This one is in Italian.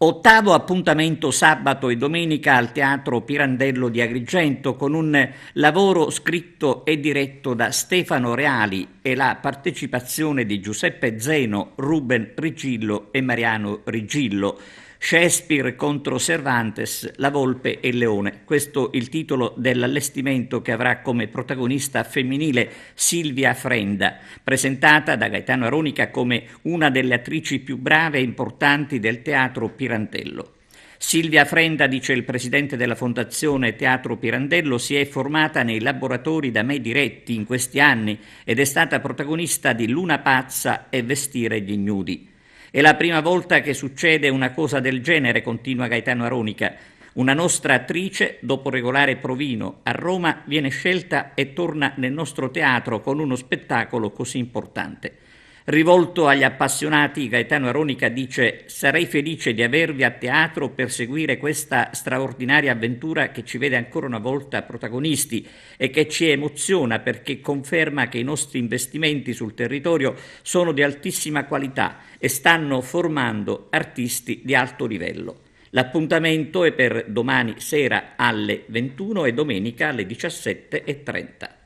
Ottavo appuntamento sabato e domenica al Teatro Pirandello di Agrigento con un lavoro scritto e diretto da Stefano Reali e la partecipazione di Giuseppe Zeno, Ruben Rigillo e Mariano Rigillo. Shakespeare contro Cervantes, La Volpe e il Leone. Questo il titolo dell'allestimento che avrà come protagonista femminile Silvia Frenda, presentata da Gaetano Aronica come una delle attrici più brave e importanti del teatro Pirandello. Silvia Frenda, dice il presidente della Fondazione Teatro Pirandello, si è formata nei laboratori da me diretti in questi anni ed è stata protagonista di Luna Pazza e Vestire gli ignudi. È la prima volta che succede una cosa del genere, continua Gaetano Aronica. Una nostra attrice, dopo regolare provino a Roma, viene scelta e torna nel nostro teatro con uno spettacolo così importante. Rivolto agli appassionati, Gaetano Aronica dice: sarei felice di avervi a teatro per seguire questa straordinaria avventura che ci vede ancora una volta protagonisti e che ci emoziona perché conferma che i nostri investimenti sul territorio sono di altissima qualità e stanno formando artisti di alto livello. L'appuntamento è per domani sera alle 21 e domenica alle 17:30.